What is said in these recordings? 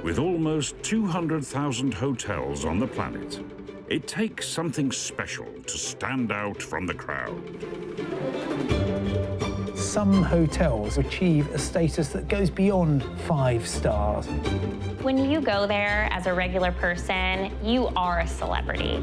With almost 200,000 hotels on the planet, it takes something special to stand out from the crowd. Some hotels achieve a status that goes beyond 5 stars. When you go there as a regular person, you are a celebrity.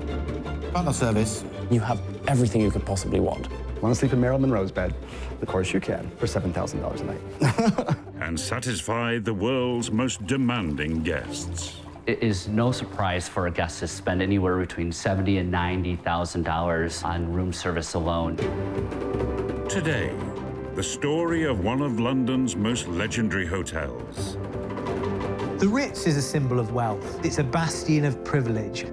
Partner service. You have everything you could possibly want. Want to sleep in Marilyn Monroe's bed? Of course you can, for $7,000 a night. And satisfy the world's most demanding guests. It is no surprise for a guest to spend anywhere between $70,000 and $90,000 on room service alone. Today, the story of one of London's most legendary hotels. The Ritz is a symbol of wealth. It's a bastion of privilege.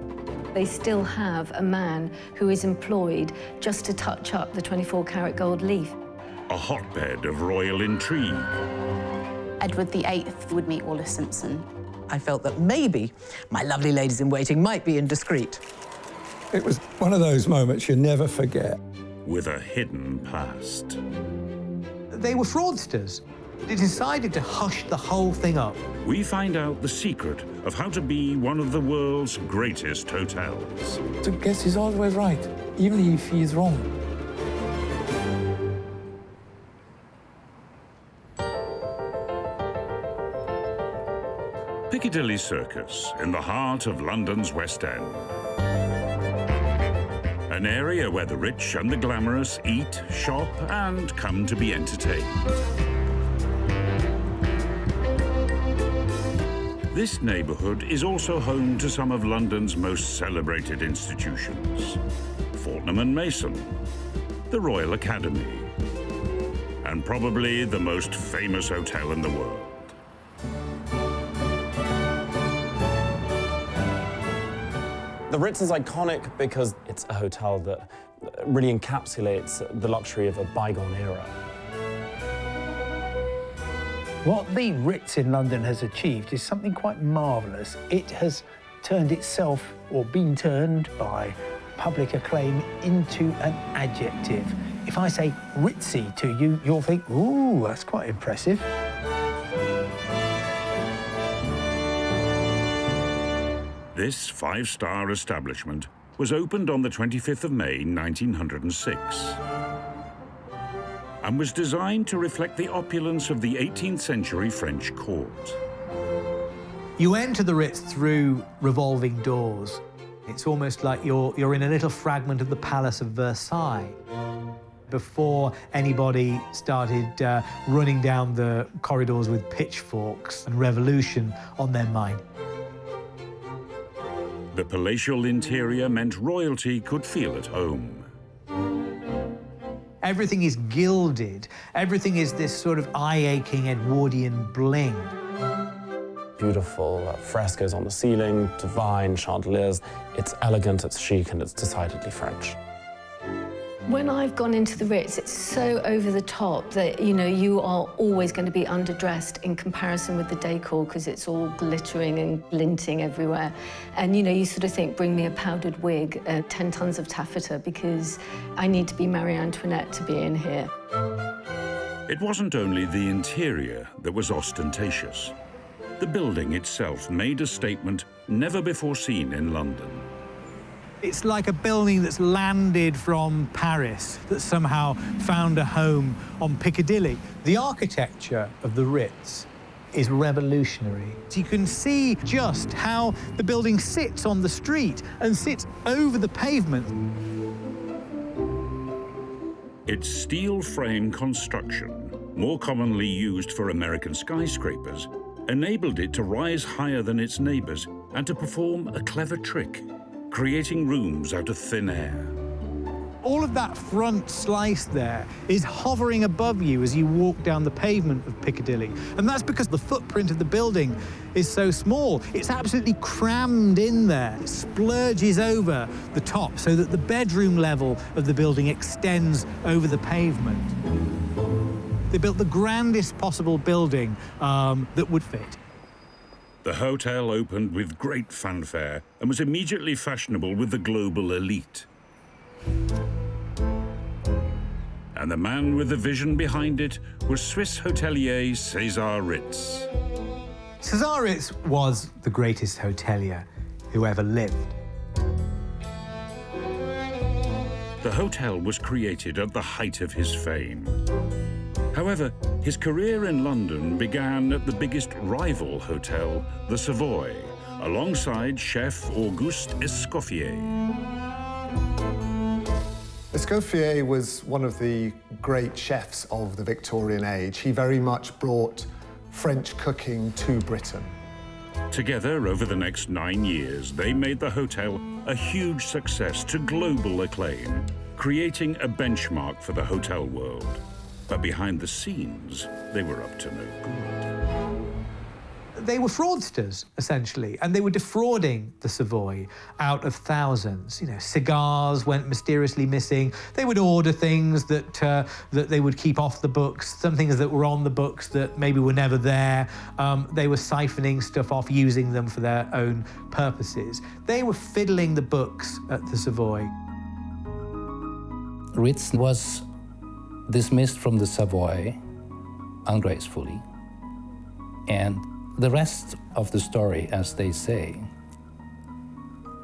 They still have a man who is employed just to touch up the 24-karat gold leaf. A hotbed of royal intrigue. Edward VIII would meet Wallis Simpson. I felt that maybe my lovely ladies-in-waiting might be indiscreet. It was one of those moments you never forget. With a hidden past. They were fraudsters. They decided to hush the whole thing up. We find out the secret of how to be one of the world's greatest hotels. The guest is always right, even if he is wrong. Piccadilly Circus, in the heart of London's West End. An area where the rich and the glamorous eat, shop, and come to be entertained. This neighbourhood is also home to some of London's most celebrated institutions. Fortnum & Mason, the Royal Academy, and probably the most famous hotel in the world. The Ritz is iconic because it's a hotel that really encapsulates the luxury of a bygone era. What the Ritz in London has achieved is something quite marvellous. It has turned itself, or been turned by public acclaim, into an adjective. If I say ritzy to you, you'll think, ooh, that's quite impressive. This 5-star establishment was opened on the 25th of May, 1906, and was designed to reflect the opulence of the 18th century French court. You enter the Ritz through revolving doors. It's almost like you're in a little fragment of the Palace of Versailles. Before anybody started running down the corridors with pitchforks and revolution on their mind. The palatial interior meant royalty could feel at home. Everything is gilded. Everything is this sort of eye-aching Edwardian bling. Beautiful frescoes on the ceiling, divine chandeliers. It's elegant, it's chic, and it's decidedly French. When I've gone into the Ritz, it's so over the top that, you know, you are always going to be underdressed in comparison with the decor because it's all glittering and glinting everywhere. And, you know, you sort of think, bring me a powdered wig, 10 tons of taffeta, because I need to be Marie Antoinette to be in here. It wasn't only the interior that was ostentatious. The building itself made a statement never before seen in London. It's like a building that's landed from Paris, that somehow found a home on Piccadilly. The architecture of the Ritz is revolutionary. So you can see just how the building sits on the street and sits over the pavement. Its steel frame construction, more commonly used for American skyscrapers, enabled it to rise higher than its neighbours and to perform a clever trick, creating rooms out of thin air. All of that front slice there is hovering above you as you walk down the pavement of Piccadilly. And that's because the footprint of the building is so small. It's absolutely crammed in there. It splurges over the top so that the bedroom level of the building extends over the pavement. They built the grandest possible building that would fit. The hotel opened with great fanfare and was immediately fashionable with the global elite. And the man with the vision behind it was Swiss hotelier César Ritz. César Ritz was the greatest hotelier who ever lived. The hotel was created at the height of his fame. However, his career in London began at the biggest rival hotel, the Savoy, alongside chef Auguste Escoffier. Escoffier was one of the great chefs of the Victorian age. He very much brought French cooking to Britain. Together, over the next 9 years, they made the hotel a huge success to global acclaim, creating a benchmark for the hotel world. But behind the scenes, they were up to no good. They were fraudsters, essentially, and they were defrauding the Savoy out of thousands. You know, cigars went mysteriously missing. They would order things that they would keep off the books, some things that were on the books that maybe were never there. They were siphoning stuff off, using them for their own purposes. They were fiddling the books at the Savoy. Ritz was dismissed from the Savoy ungracefully, and the rest of the story, as they say,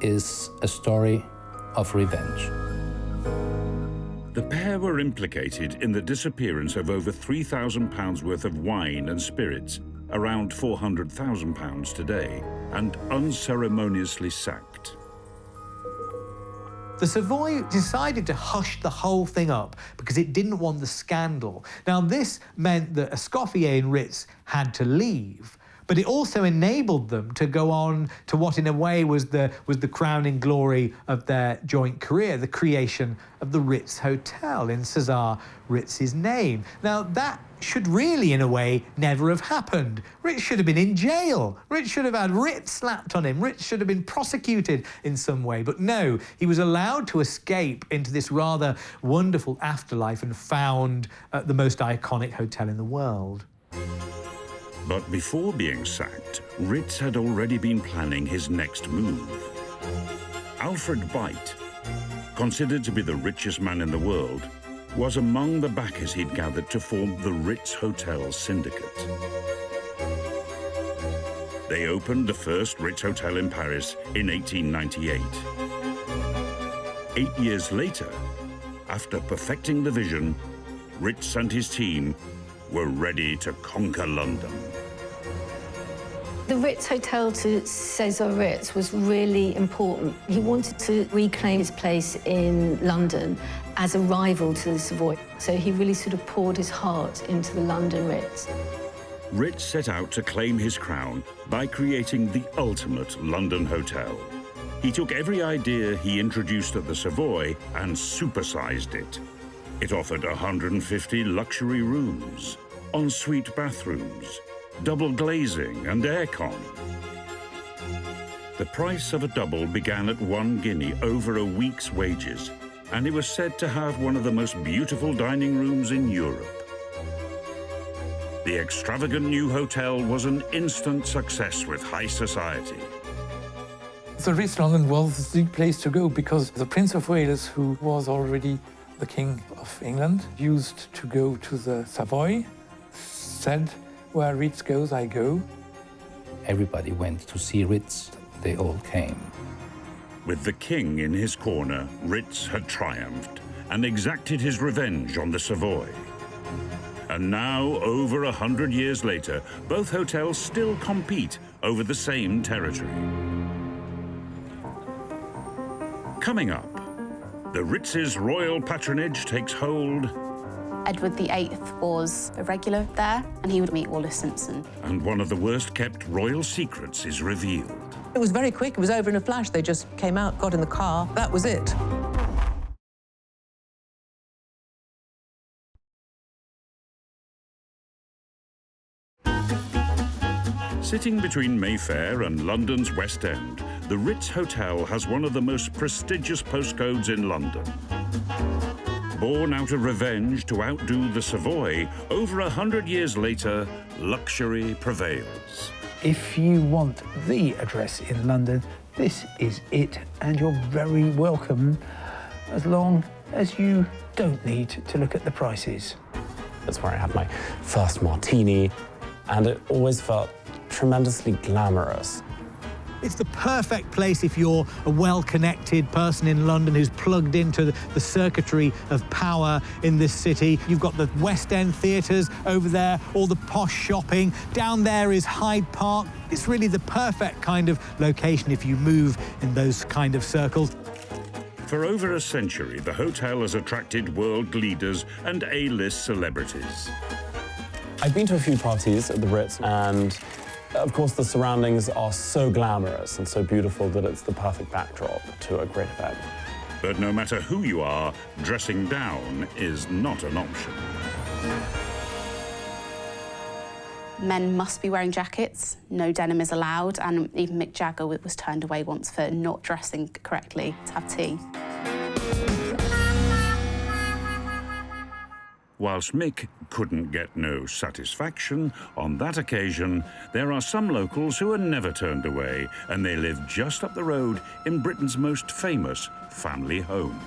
is a story of revenge. The pair were implicated in the disappearance of over £3,000 worth of wine and spirits, around £400,000 today, and unceremoniously sacked. The Savoy decided to hush the whole thing up because it didn't want the scandal. Now, this meant that Escoffier and Ritz had to leave, but it also enabled them to go on to what in a way was the crowning glory of their joint career, the creation of the Ritz Hotel in César Ritz's name. Now, that should really, in a way, never have happened. Ritz should have been in jail. Ritz should have had Ritz slapped on him. Ritz should have been prosecuted in some way. But no, he was allowed to escape into this rather wonderful afterlife and found the most iconic hotel in the world. But before being sacked, Ritz had already been planning his next move. Alfred Beit, considered to be the richest man in the world, was among the backers he'd gathered to form the Ritz Hotel Syndicate. They opened the first Ritz Hotel in Paris in 1898. 8 years later, after perfecting the vision, Ritz and his team were ready to conquer London. The Ritz Hotel to César Ritz was really important. He wanted to reclaim his place in London as a rival to the Savoy. So he really sort of poured his heart into the London Ritz. Ritz set out to claim his crown by creating the ultimate London hotel. He took every idea he introduced at the Savoy and supersized it. It offered 150 luxury rooms, ensuite bathrooms, double glazing and aircon. The price of a double began at £1 guinea, over a week's wages, and it was said to have one of the most beautiful dining rooms in Europe. The extravagant new hotel was an instant success with high society. The Ritz London was the place to go because the Prince of Wales, who was already the King of England, used to go to the Savoy, said, "Where Ritz goes, I go." Everybody went to see Ritz. They all came. With the king in his corner, Ritz had triumphed and exacted his revenge on the Savoy. And now, over 100 years later, both hotels still compete over the same territory. Coming up, the Ritz's royal patronage takes hold. Edward VIII was a regular there, and he would meet Wallis Simpson. And one of the worst-kept royal secrets is revealed. It was very quick. It was over in a flash. They just came out, got in the car. That was it. Sitting between Mayfair and London's West End, the Ritz Hotel has one of the most prestigious postcodes in London. Born out of revenge to outdo the Savoy, over 100 years later, luxury prevails. If you want the address in London, this is it, and you're very welcome, as long as you don't need to look at the prices. That's where I had my first martini, and it always felt tremendously glamorous. It's the perfect place if you're a well-connected person in London who's plugged into the circuitry of power in this city. You've got the West End theatres over there, all the posh shopping. Down there is Hyde Park. It's really the perfect kind of location if you move in those kind of circles. For over a century, the hotel has attracted world leaders and A-list celebrities. I've been to a few parties at the Ritz, and of course the surroundings are so glamorous and so beautiful that it's the perfect backdrop to a great event. But no matter who you are, dressing down is not an option. Men must be wearing jackets, no denim is allowed, and even Mick Jagger was turned away once for not dressing correctly to have tea. Whilst Mick couldn't get no satisfaction, on that occasion, there are some locals who are never turned away, and they live just up the road in Britain's most famous family home.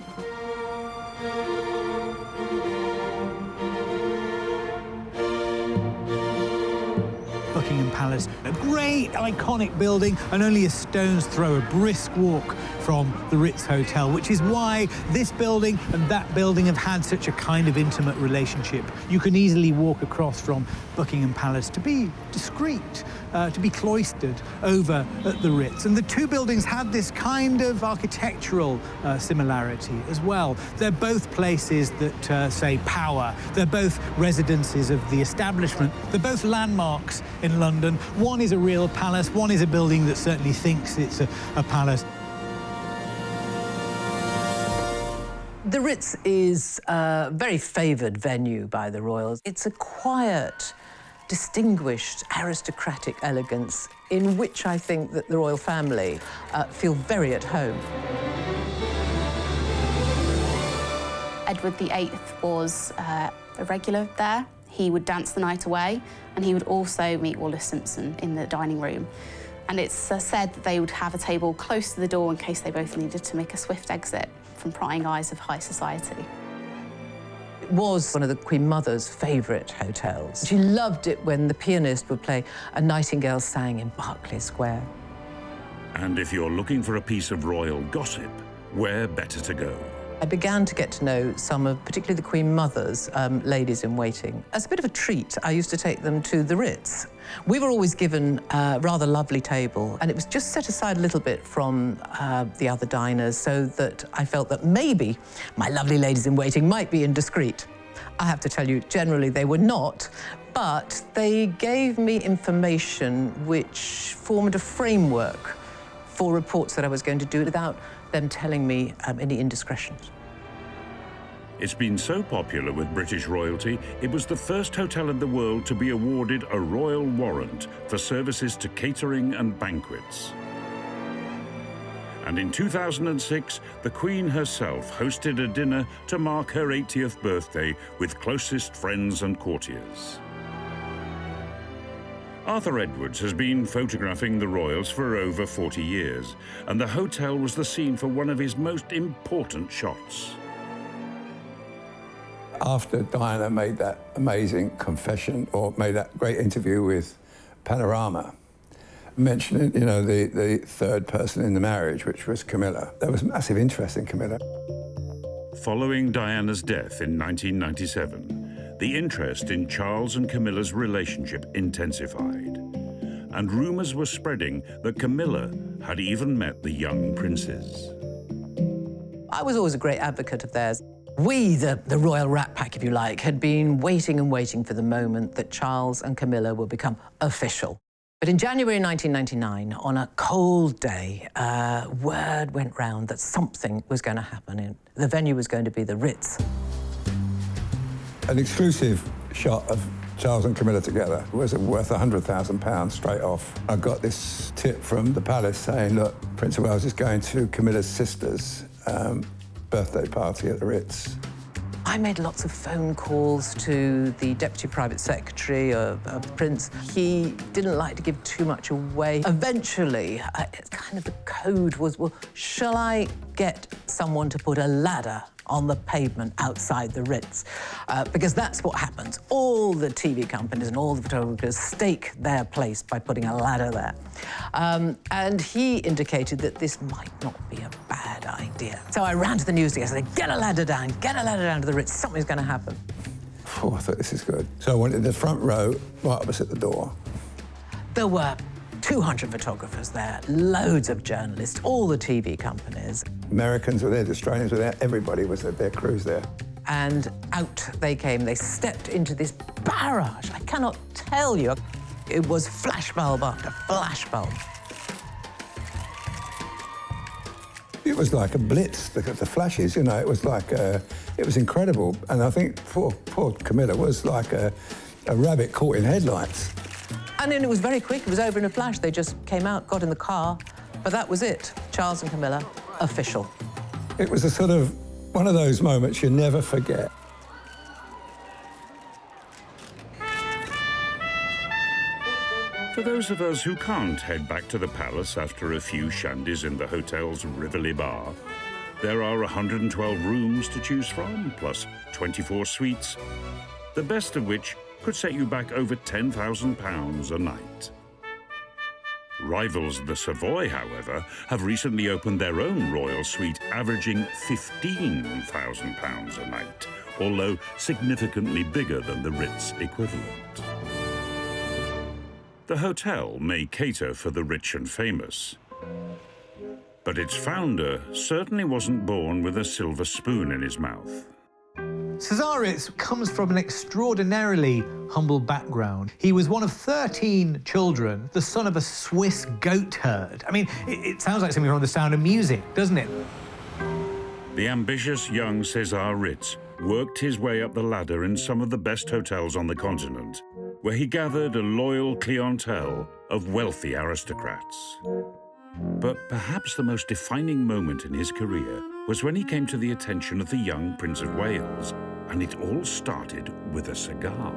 Buckingham Palace, a great iconic building and only a stone's throw, a brisk walk from the Ritz Hotel, which is why this building and that building have had such a kind of intimate relationship. You can easily walk across from Buckingham Palace to be discreet, to be cloistered over at the Ritz. And the two buildings had this kind of architectural similarity as well. They're both places that say power. They're both residences of the establishment. They're both landmarks in London. One is a real palace, one is a building that certainly thinks it's a palace. The Ritz is a very favoured venue by the royals. It's a quiet, distinguished, aristocratic elegance in which I think that the royal family feel very at home. Edward VIII was a regular there. He would dance the night away, and he would also meet Wallis Simpson in the dining room. And it's said that they would have a table close to the door in case they both needed to make a swift exit from prying eyes of high society. It was one of the Queen Mother's favourite hotels. She loved it when the pianist would play A Nightingale Sang in Berkeley Square. And if you're looking for a piece of royal gossip, where better to go? I began to get to know some of, particularly the Queen Mother's ladies-in-waiting. As a bit of a treat, I used to take them to the Ritz. We were always given a rather lovely table, and it was just set aside a little bit from the other diners so that I felt that maybe my lovely ladies-in-waiting might be indiscreet. I have to tell you, generally they were not, but they gave me information which formed a framework for reports that I was going to do without them telling me any indiscretions. It's been so popular with British royalty, it was the first hotel in the world to be awarded a royal warrant for services to catering and banquets. And in 2006, the Queen herself hosted a dinner to mark her 80th birthday with closest friends and courtiers. Arthur Edwards has been photographing the royals for over 40 years, and the hotel was the scene for one of his most important shots. After Diana made that amazing confession, or made that great interview with Panorama, mentioning, you know, the third person in the marriage, which was Camilla, there was massive interest in Camilla. Following Diana's death in 1997, the interest in Charles and Camilla's relationship intensified, and rumours were spreading that Camilla had even met the young princes. I was always a great advocate of theirs. We, the royal rat pack, if you like, had been waiting and waiting for the moment that Charles and Camilla would become official. But in January 1999, on a cold day, word went round that something was going to happen. The venue was going to be the Ritz. An exclusive shot of Charles and Camilla together was worth £100,000 straight off. I got this tip from the palace saying, look, Prince of Wales is going to Camilla's sister's birthday party at the Ritz. I I made lots of phone calls to the Deputy Private Secretary of the Prince. He didn't like to give too much away. Eventually, kind of the code was, well, shall I get someone to put a ladder on the pavement outside the Ritz? Because that's what happens. All the TV companies and all the photographers stake their place by putting a ladder there. And he indicated that this might not be a bad idea. So I ran to the news desk and said, get a ladder down to the Ritz, something's going to happen. Oh, I thought, this is good. So I went to the front row, right opposite the door. There were 200 photographers there, loads of journalists, all the TV companies. Americans were there, the Australians were there, everybody was at their crews there. And out they came. They stepped into this barrage. I cannot tell you. It was flashbulb after flashbulb. It was like a blitz, the flashes, you know, it was like, it was incredible. And I think poor Camilla was like a rabbit caught in headlights. And then it was very quick, it was over in a flash. They just came out, got in the car, but that was it. Charles and Camilla, official. It was a sort of one of those moments you never forget. For those of us who can't head back to the palace after a few shandies in the hotel's Rivoli bar, there are 112 rooms to choose from, plus 24 suites, the best of which could set you back over £10,000 a night. Rivals the Savoy, however, have recently opened their own royal suite, averaging £15,000 a night, although significantly bigger than the Ritz equivalent. The hotel may cater for the rich and famous, but its founder certainly wasn't born with a silver spoon in his mouth. Cesar Ritz comes from an extraordinarily humble background. He was one of 13 children, the son of a Swiss goat herd. I mean, it sounds like something from The Sound of Music, doesn't it? The ambitious young Cesar Ritz worked his way up the ladder in some of the best hotels on the continent, where he gathered a loyal clientele of wealthy aristocrats. But perhaps the most defining moment in his career was when he came to the attention of the young Prince of Wales, and it all started with a cigar.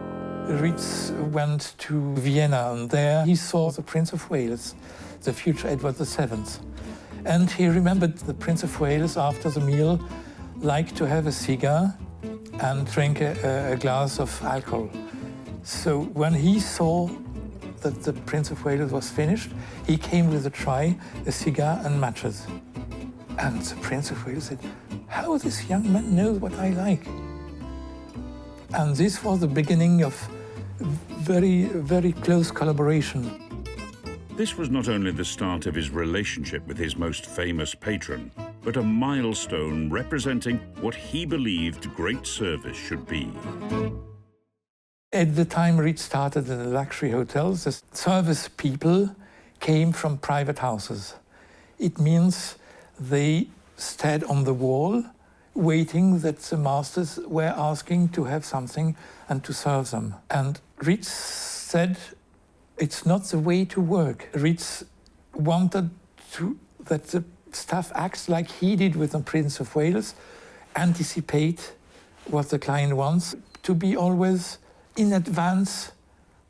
Ritz went to Vienna, and there he saw the Prince of Wales, the future Edward VII. And he remembered the Prince of Wales after the meal liked to have a cigar and drink a glass of alcohol. So when he saw that the Prince of Wales was finished, he came with a tray, a cigar and matches. And the Prince of Wales said, how this young man knows what I like. And this was the beginning of very, very close collaboration. This was not only the start of his relationship with his most famous patron, but a milestone representing what he believed great service should be. At the time Ritz started in the luxury hotels, the service people came from private houses. It means they stayed on the wall, waiting that the masters were asking to have something and to serve them. And Ritz said, it's not the way to work. Ritz wanted that the staff acts like he did with the Prince of Wales, anticipate what the client wants, to be always in advance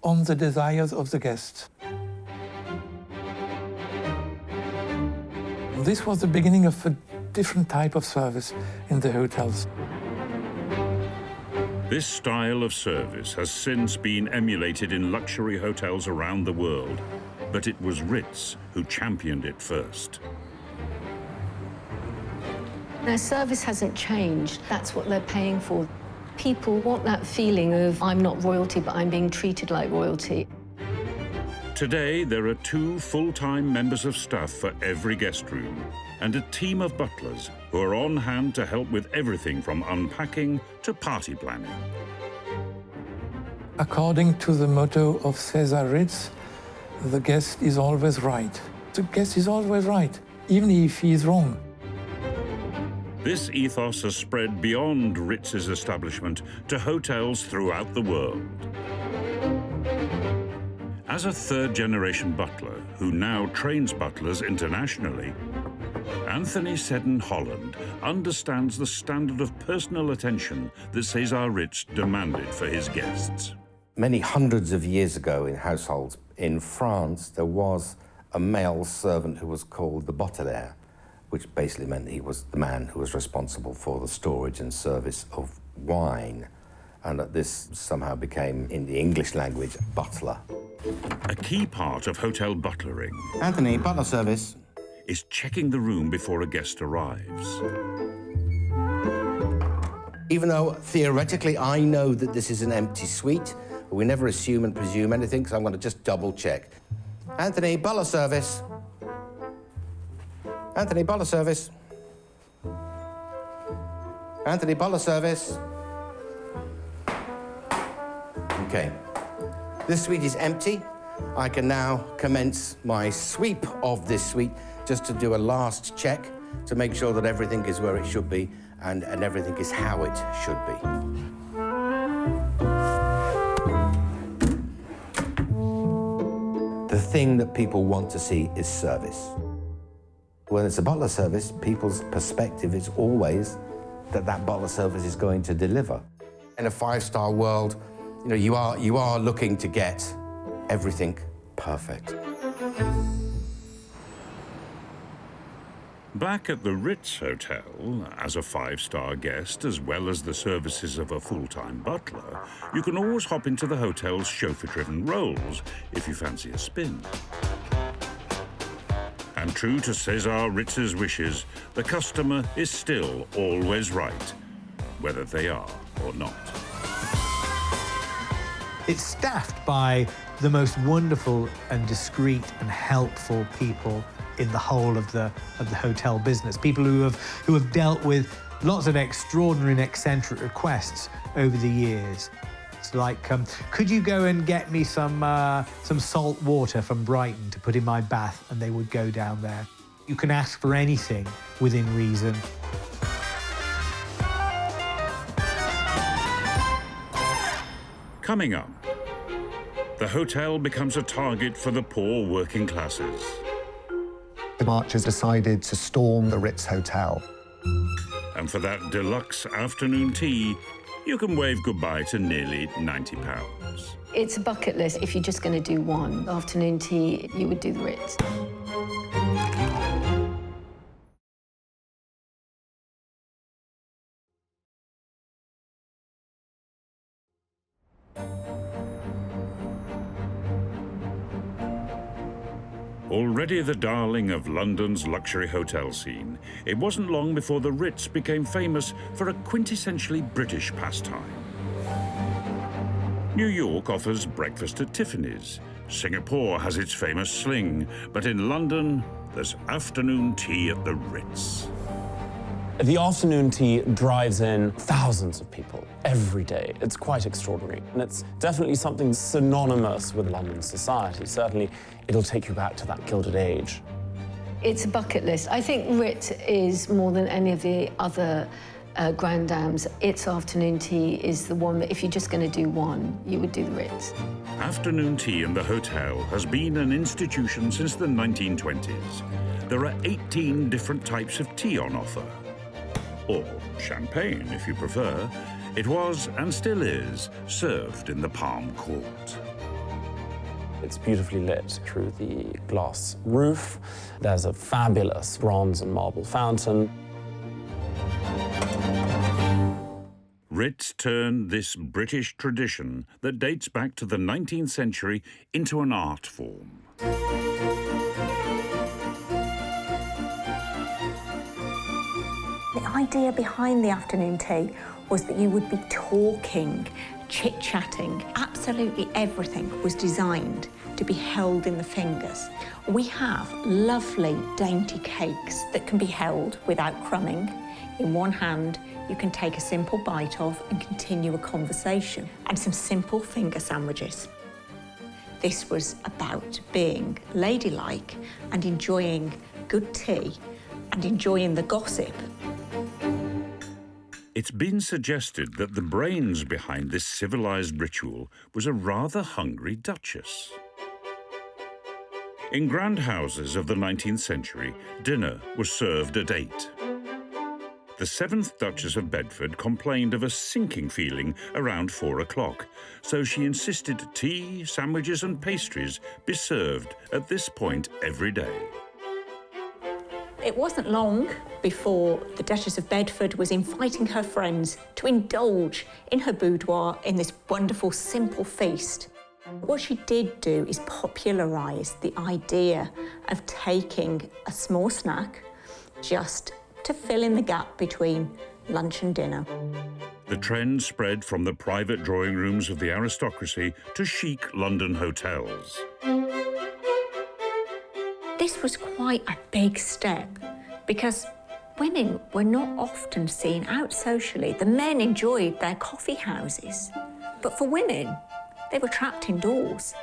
on the desires of the guest. This was the beginning of a different type of service in the hotels. This style of service has since been emulated in luxury hotels around the world, but it was Ritz who championed it first. Their service hasn't changed. That's what they're paying for. People want that feeling of, I'm not royalty, but I'm being treated like royalty. Today, there are 2 full-time members of staff for every guest room and a team of butlers who are on hand to help with everything from unpacking to party planning. According to the motto of Cesar Ritz, the guest is always right. The guest is always right, even if he is wrong. This ethos has spread beyond Ritz's establishment to hotels throughout the world. As a third-generation butler who now trains butlers internationally, Anthony Seddon Holland understands the standard of personal attention that César Ritz demanded for his guests. Many hundreds of years ago in households in France, there was a male servant who was called the botelier, which basically meant he was the man who was responsible for the storage and service of wine. And that this somehow became, in the English language, butler. A key part of hotel butlering, Anthony, butler service, is checking the room before a guest arrives. Even though theoretically I know that this is an empty suite, we never assume and presume anything, so I'm going to just double check. Anthony, butler service. Anthony, butler service. Anthony, butler service. Okay. This suite is empty. I can now commence my sweep of this suite just to do a last check to make sure that everything is where it should be and everything is how it should be. The thing that people want to see is service. When it's a butler service, people's perspective is always that that butler service is going to deliver. In a five-star world, you know, you are looking to get everything perfect. Back at the Ritz Hotel, as a five-star guest, as well as the services of a full-time butler, you can always hop into the hotel's chauffeur-driven Rolls if you fancy a spin. And true to César Ritz's wishes, the customer is still always right, whether they are or not. It's staffed by the most wonderful and discreet and helpful people in the whole of the hotel business. People who have dealt with lots of extraordinary and eccentric requests over the years. It's like, could you go and get me some salt water from Brighton to put in my bath? And they would go down there. You can ask for anything within reason. Coming up, the hotel becomes a target for the poor working classes. The marchers decided to storm the Ritz Hotel. And for that deluxe afternoon tea, you can wave goodbye to nearly £90. It's a bucket list. If you're just going to do one afternoon tea, you would do the Ritz. Already the darling of London's luxury hotel scene, it wasn't long before the Ritz became famous for a quintessentially British pastime. New York offers breakfast at Tiffany's. Singapore has its famous sling, but in London, there's afternoon tea at the Ritz. The afternoon tea drives in thousands of people every day. It's quite extraordinary, and it's definitely something synonymous with London society. Certainly, it'll take you back to that Gilded Age. It's a bucket list. I think Ritz is, more than any of the other grand dams, its afternoon tea is the one that if you're just going to do one, you would do the Ritz. Afternoon tea in the hotel has been an institution since the 1920s. There are 18 different types of tea on offer. Or champagne, if you prefer. It was, and still is, served in the Palm Court. It's beautifully lit through the glass roof. There's a fabulous bronze and marble fountain. Ritz turned this British tradition that dates back to the 19th century into an art form. The idea behind the afternoon tea was that you would be talking, chit-chatting. Absolutely everything was designed to be held in the fingers. We have lovely, dainty cakes that can be held without crumbing. In one hand, you can take a simple bite of and continue a conversation. And some simple finger sandwiches. This was about being ladylike and enjoying good tea and enjoying the gossip. It's been suggested that the brains behind this civilized ritual was a rather hungry duchess. In grand houses of the 19th century, dinner was served at 8. The 7th Duchess of Bedford complained of a sinking feeling around 4 o'clock, so she insisted tea, sandwiches and pastries be served at this point every day. It wasn't long before the Duchess of Bedford was inviting her friends to indulge in her boudoir in this wonderful, simple feast. What she did do is popularise the idea of taking a small snack just to fill in the gap between lunch and dinner. The trend spread from the private drawing rooms of the aristocracy to chic London hotels. This was quite a big step because women were not often seen out socially. The men enjoyed their coffee houses, but for women, they were trapped indoors.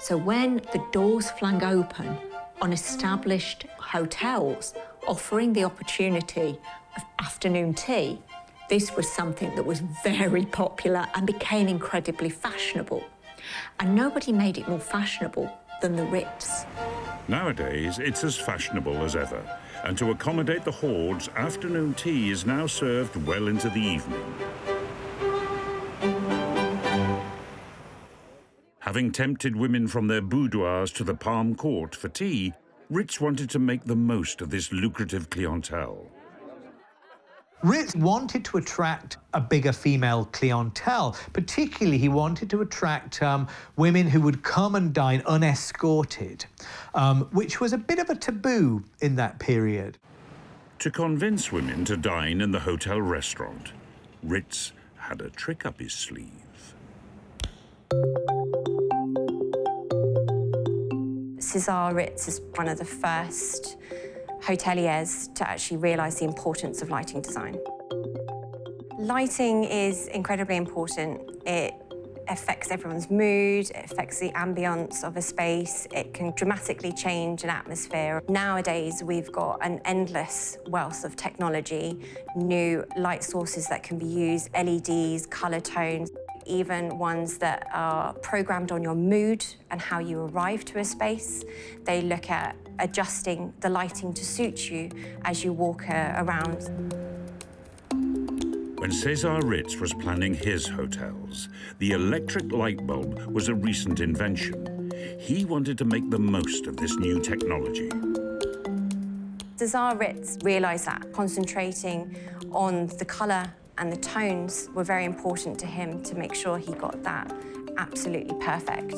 So when the doors flung open on established hotels offering the opportunity of afternoon tea, this was something that was very popular and became incredibly fashionable. And nobody made it more fashionable than the Ritz. Nowadays, it's as fashionable as ever, and to accommodate the hordes, afternoon tea is now served well into the evening. Having tempted women from their boudoirs to the Palm Court for tea, Ritz wanted to make the most of this lucrative clientele. Ritz wanted to attract a bigger female clientele. Particularly, he wanted to attract women who would come and dine unescorted, which was a bit of a taboo in that period. To convince women to dine in the hotel restaurant, Ritz had a trick up his sleeve. Cesar Ritz is one of the first hoteliers to actually realise the importance of lighting design. Lighting is incredibly important. It affects everyone's mood, it affects the ambience of a space, it can dramatically change an atmosphere. Nowadays, we've got an endless wealth of technology, new light sources that can be used, LEDs, colour tones, even ones that are programmed on your mood and how you arrive to a space. They look at adjusting the lighting to suit you as you walk around. When Cesar Ritz was planning his hotels, the electric light bulb was a recent invention. He wanted to make the most of this new technology. Cesar Ritz realised that concentrating on the colour and the tones were very important to him to make sure he got that absolutely perfect.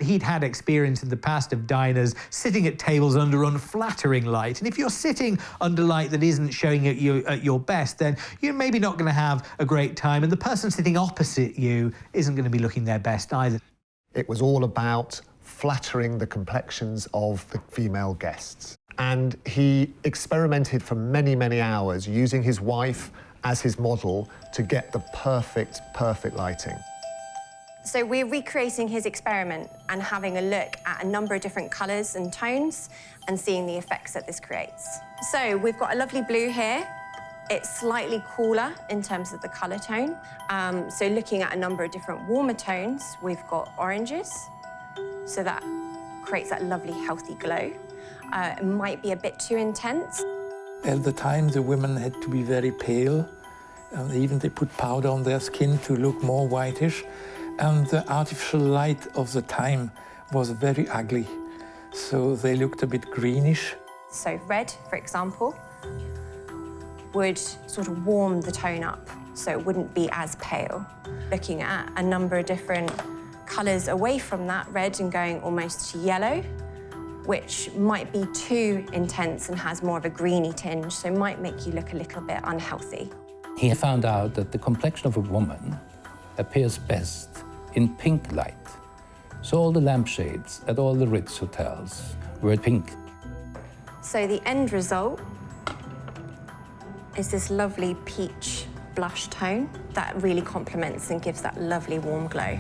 He'd had experience in the past of diners sitting at tables under unflattering light. And if you're sitting under light that isn't showing you at your best, then you're maybe not going to have a great time. And the person sitting opposite you isn't going to be looking their best either. It was all about flattering the complexions of the female guests. And he experimented for many, many hours using his wife as his model to get the perfect lighting. So we're recreating his experiment and having a look at a number of different colours and tones and seeing the effects that this creates. So we've got a lovely blue here. It's slightly cooler in terms of the colour tone. So looking at a number of different warmer tones, we've got oranges. So that creates that lovely, healthy glow. It might be a bit too intense. At the time, the women had to be very pale. Even they put powder on their skin to look more whitish. And the artificial light of the time was very ugly. So they looked a bit greenish. So red, for example, would sort of warm the tone up, so it wouldn't be as pale. Looking at a number of different colours away from that red and going almost to yellow, which might be too intense and has more of a greeny tinge, so it might make you look a little bit unhealthy. He found out that the complexion of a woman appears best in pink light. So all the lampshades at all the Ritz hotels were pink. So the end result is this lovely peach blush tone that really complements and gives that lovely warm glow.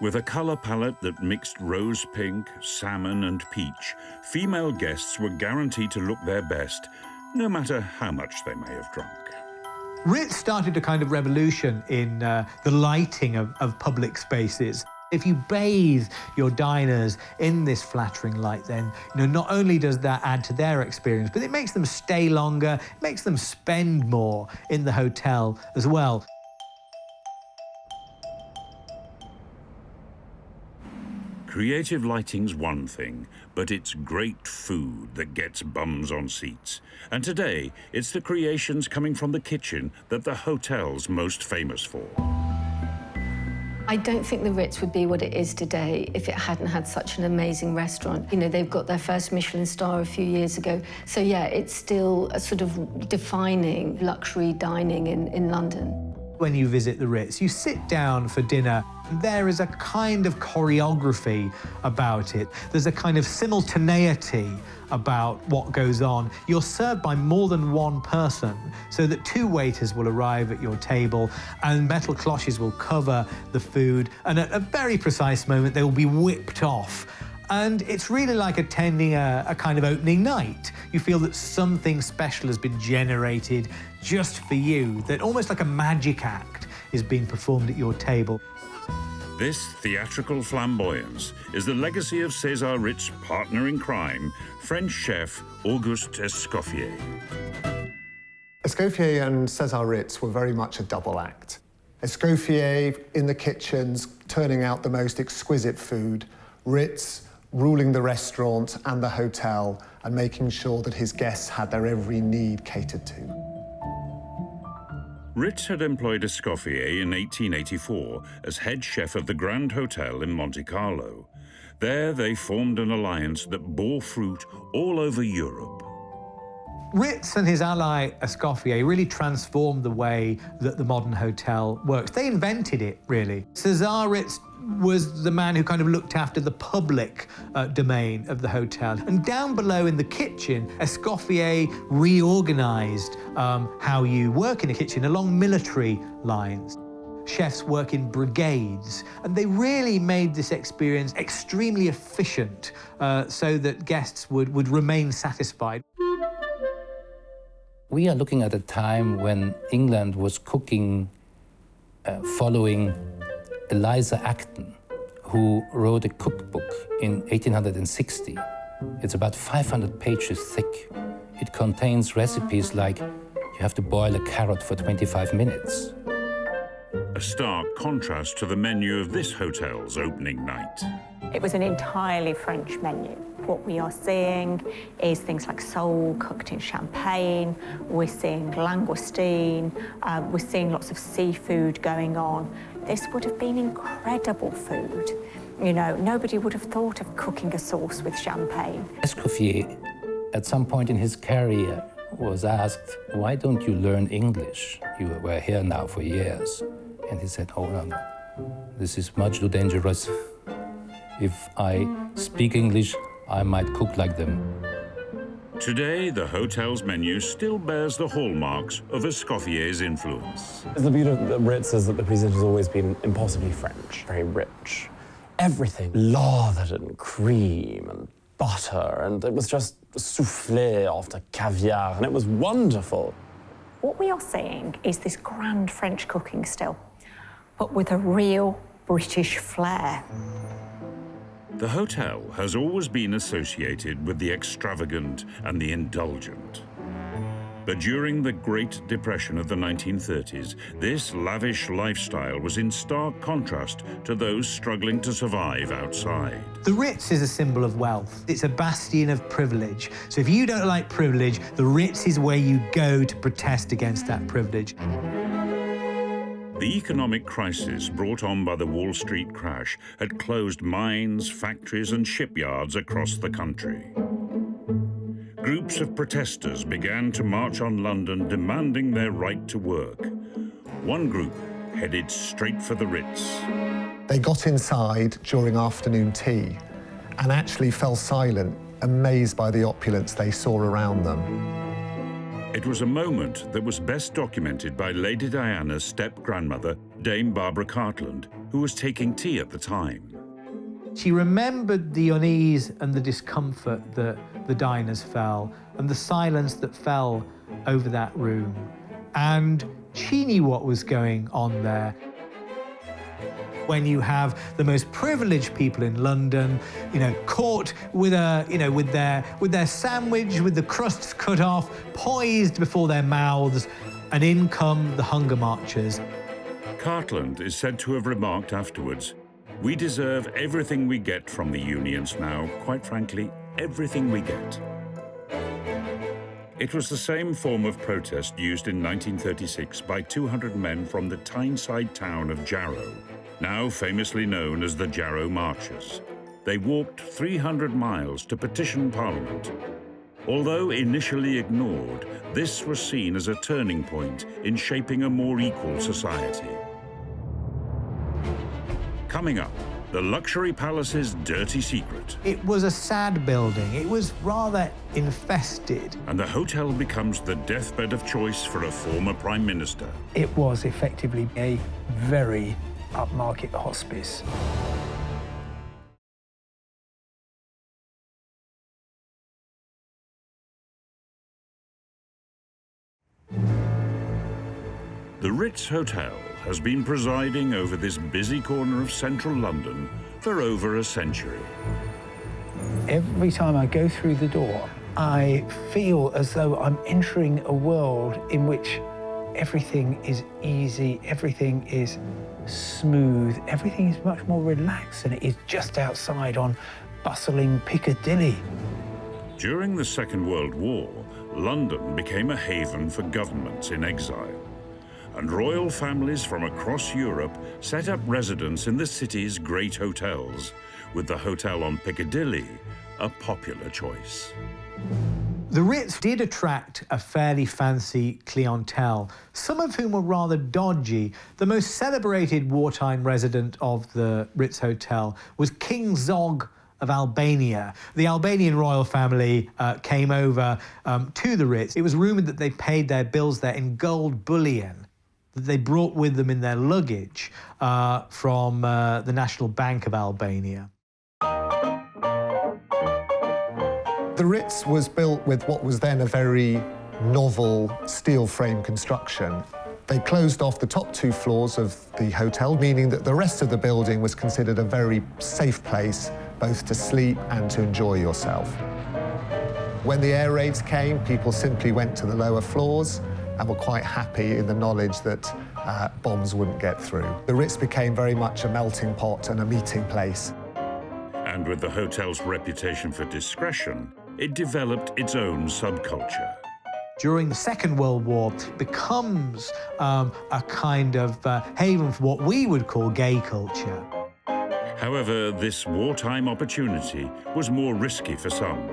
With a colour palette that mixed rose pink, salmon and peach, female guests were guaranteed to look their best, no matter how much they may have drunk. Ritz started a kind of revolution in the lighting of public spaces. If you bathe your diners in this flattering light, then not only does that add to their experience, but it makes them stay longer, it makes them spend more in the hotel as well. Creative lighting's one thing, but it's great food that gets bums on seats. And today, it's the creations coming from the kitchen that the hotel's most famous for. I don't think the Ritz would be what it is today if it hadn't had such an amazing restaurant. They've got their first Michelin star a few years ago. So yeah, it's still a sort of defining luxury dining in London. When you visit the Ritz, you sit down for dinner, and there is a kind of choreography about it. There's a kind of simultaneity about what goes on. You're served by more than one person, so that 2 waiters will arrive at your table and metal cloches will cover the food, and at a very precise moment they will be whipped off. And it's really like attending a kind of opening night. You feel that something special has been generated just for you, that almost like a magic act is being performed at your table. This theatrical flamboyance is the legacy of César Ritz's partner in crime, French chef Auguste Escoffier. Escoffier and César Ritz were very much a double act. Escoffier in the kitchens, turning out the most exquisite food. Ritz ruling the restaurant and the hotel and making sure that his guests had their every need catered to. Ritz had employed Escoffier in 1884 as head chef of the Grand Hotel in Monte Carlo. There they formed an alliance that bore fruit all over Europe. Ritz and his ally Escoffier really transformed the way that the modern hotel works. They invented it, really. César Ritz was the man who kind of looked after the public domain of the hotel. And down below in the kitchen, Escoffier reorganized how you work in a kitchen along military lines. Chefs work in brigades, and they really made this experience extremely efficient so that guests would remain satisfied. We are looking at a time when England was cooking following Eliza Acton, who wrote a cookbook in 1860. It's about 500 pages thick. It contains recipes like you have to boil a carrot for 25 minutes. A stark contrast to the menu of this hotel's opening night. It was an entirely French menu. What we are seeing is things like sole cooked in champagne, we're seeing langoustine, we're seeing lots of seafood going on. This would have been incredible food. Nobody would have thought of cooking a sauce with champagne. Escoffier, at some point in his career, was asked, why don't you learn English? You were here now for years. And he said, oh, no, this is much too dangerous. If I speak English, I might cook like them. Today, the hotel's menu still bears the hallmarks of Escoffier's influence. The beauty of the Ritz is that the cuisine has always been impossibly French, very rich. Everything lathered in cream and butter, and it was just soufflé after caviar, and it was wonderful. What we are seeing is this grand French cooking still, but with a real British flair. The hotel has always been associated with the extravagant and the indulgent. But during the Great Depression of the 1930s, this lavish lifestyle was in stark contrast to those struggling to survive outside. The Ritz is a symbol of wealth. It's a bastion of privilege. So if you don't like privilege, the Ritz is where you go to protest against that privilege. The economic crisis brought on by the Wall Street crash had closed mines, factories and shipyards across the country. Groups of protesters began to march on London demanding their right to work. One group headed straight for the Ritz. They got inside during afternoon tea and actually fell silent, amazed by the opulence they saw around them. It was a moment that was best documented by Lady Diana's step-grandmother, Dame Barbara Cartland, who was taking tea at the time. She remembered the unease and the discomfort that the diners felt and the silence that fell over that room. And she knew what was going on there. When you have the most privileged people in London, caught with with their sandwich with the crusts cut off, poised before their mouths, and in come the hunger marchers. Cartland is said to have remarked afterwards, "We deserve everything we get from the unions now, quite frankly, everything we get." It was the same form of protest used in 1936 by 200 men from the Tyneside town of Jarrow, now famously known as the Jarrow Marchers. They walked 300 miles to petition Parliament. Although initially ignored, this was seen as a turning point in shaping a more equal society. Coming up, the luxury palace's dirty secret. It was a sad building. It was rather infested. And the hotel becomes the deathbed of choice for a former Prime Minister. It was effectively a very upmarket hospice. The Ritz Hotel has been presiding over this busy corner of central London for over a century. Every time I go through the door, I feel as though I'm entering a world in which everything is easy, everything is smooth, everything is much more relaxed than it is just outside on bustling Piccadilly. During the Second World War, London became a haven for governments in exile, and royal families from across Europe set up residence in the city's great hotels, with the hotel on Piccadilly a popular choice. The Ritz did attract a fairly fancy clientele, some of whom were rather dodgy. The most celebrated wartime resident of the Ritz Hotel was King Zog of Albania. The Albanian royal family came over to the Ritz. It was rumoured that they paid their bills there in gold bullion that they brought with them in their luggage from the National Bank of Albania. The Ritz was built with what was then a very novel steel frame construction. They closed off the top 2 floors of the hotel, meaning that the rest of the building was considered a very safe place, both to sleep and to enjoy yourself. When the air raids came, people simply went to the lower floors and were quite happy in the knowledge that bombs wouldn't get through. The Ritz became very much a melting pot and a meeting place. And with the hotel's reputation for discretion, it developed its own subculture. During the Second World War, it becomes a kind of haven for what we would call gay culture. However, this wartime opportunity was more risky for some.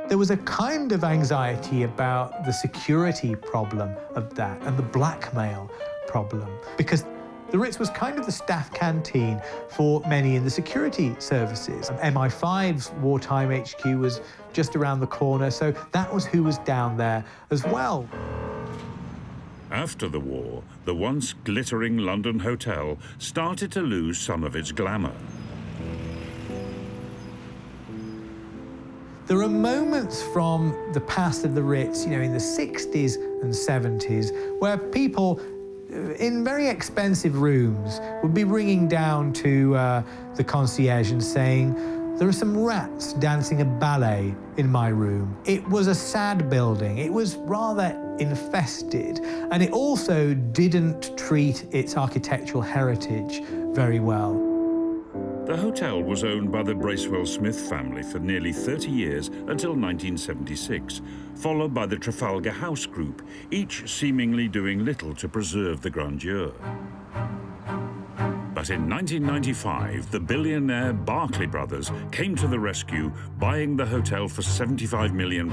There was a kind of anxiety about the security problem of that and the blackmail problem, because the Ritz was kind of the staff canteen for many in the security services. MI5's wartime HQ was just around the corner, so that was who was down there as well. After the war, the once glittering London hotel started to lose some of its glamour. There are moments from the past of the Ritz, in the 60s and 70s, where people in very expensive rooms would be ringing down to the concierge and saying, "There are some rats dancing a ballet in my room." It was a sad building. It was rather infested, and it also didn't treat its architectural heritage very well. The hotel was owned by the Bracewell-Smith family for nearly 30 years until 1976, followed by the Trafalgar House Group, each seemingly doing little to preserve the grandeur. But in 1995, the billionaire Barclay brothers came to the rescue, buying the hotel for £75 million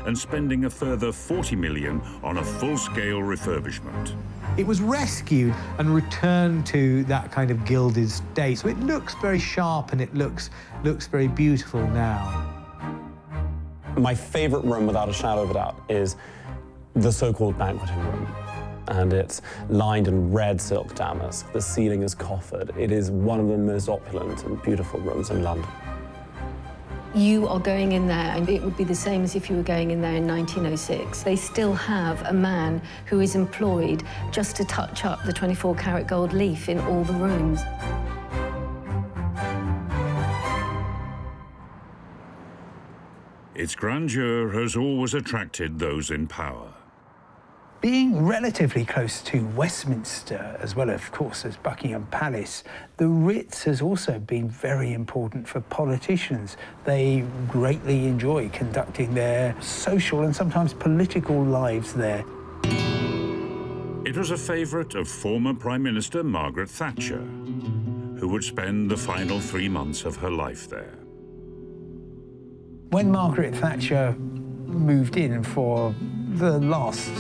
and spending a further £40 million on a full-scale refurbishment. It was rescued and returned to that kind of gilded state. So it looks very sharp and it looks very beautiful now. My favourite room, without a shadow of a doubt, is the so-called banqueting room. And it's lined in red silk damask. The ceiling is coffered. It is one of the most opulent and beautiful rooms in London. You are going in there, and it would be the same as if you were going in there in 1906. They still have a man who is employed just to touch up the 24-karat gold leaf in all the rooms. Its grandeur has always attracted those in power. Being relatively close to Westminster, as well, of course, as Buckingham Palace, the Ritz has also been very important for politicians. They greatly enjoy conducting their social and sometimes political lives there. It was a favourite of former Prime Minister Margaret Thatcher, who would spend the final 3 months of her life there. When Margaret Thatcher moved in for the last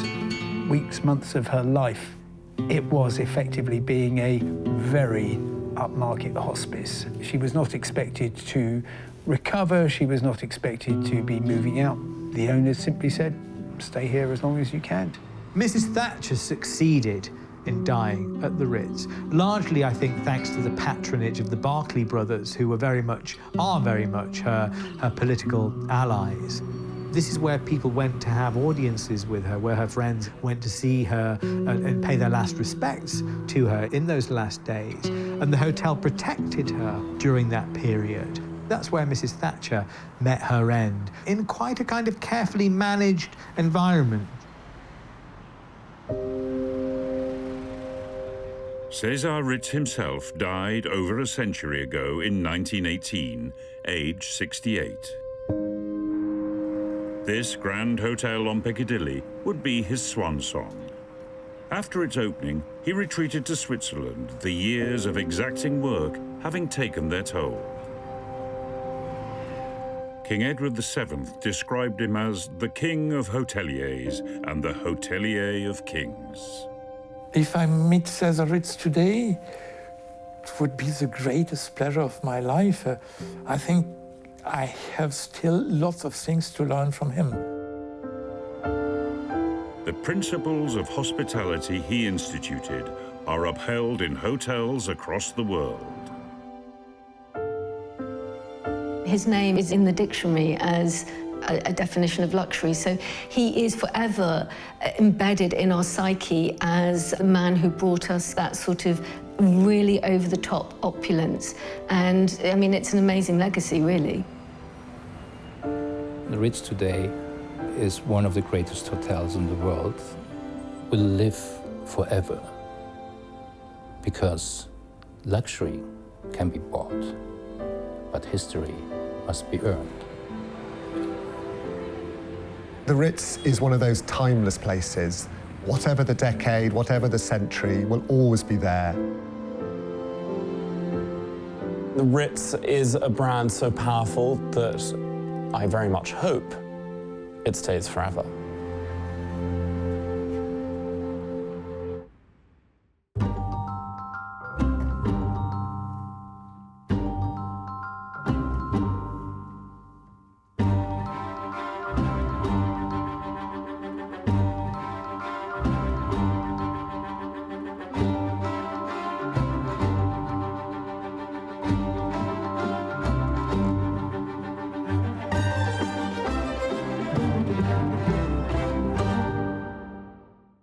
weeks, months of her life, it was effectively being a very upmarket hospice. She was not expected to recover. She was not expected to be moving out. The owners simply said, stay here as long as you can. Mrs. Thatcher succeeded in dying at the Ritz, largely, I think, thanks to the patronage of the Berkeley brothers, who are very much her political allies. This is where people went to have audiences with her, where her friends went to see her and pay their last respects to her in those last days. And the hotel protected her during that period. That's where Mrs. Thatcher met her end, in quite a kind of carefully managed environment. César Ritz himself died over a century ago in 1918, aged 68. This grand hotel on Piccadilly would be his swan song. After its opening, he retreated to Switzerland, the years of exacting work having taken their toll. King Edward VII described him as the king of hoteliers and the hotelier of kings. If I meet César Ritz today, it would be the greatest pleasure of my life. I think I have still lots of things to learn from him. The principles of hospitality he instituted are upheld in hotels across the world. His name is in the dictionary as a definition of luxury, so he is forever embedded in our psyche as a man who brought us that sort of really over-the-top opulence. And, I mean, it's an amazing legacy, really. The Ritz today is one of the greatest hotels in the world. Will live forever because luxury can be bought, but history must be earned. The Ritz is one of those timeless places. Whatever the decade, whatever the century, will always be there. The Ritz is a brand so powerful that I very much hope it stays forever.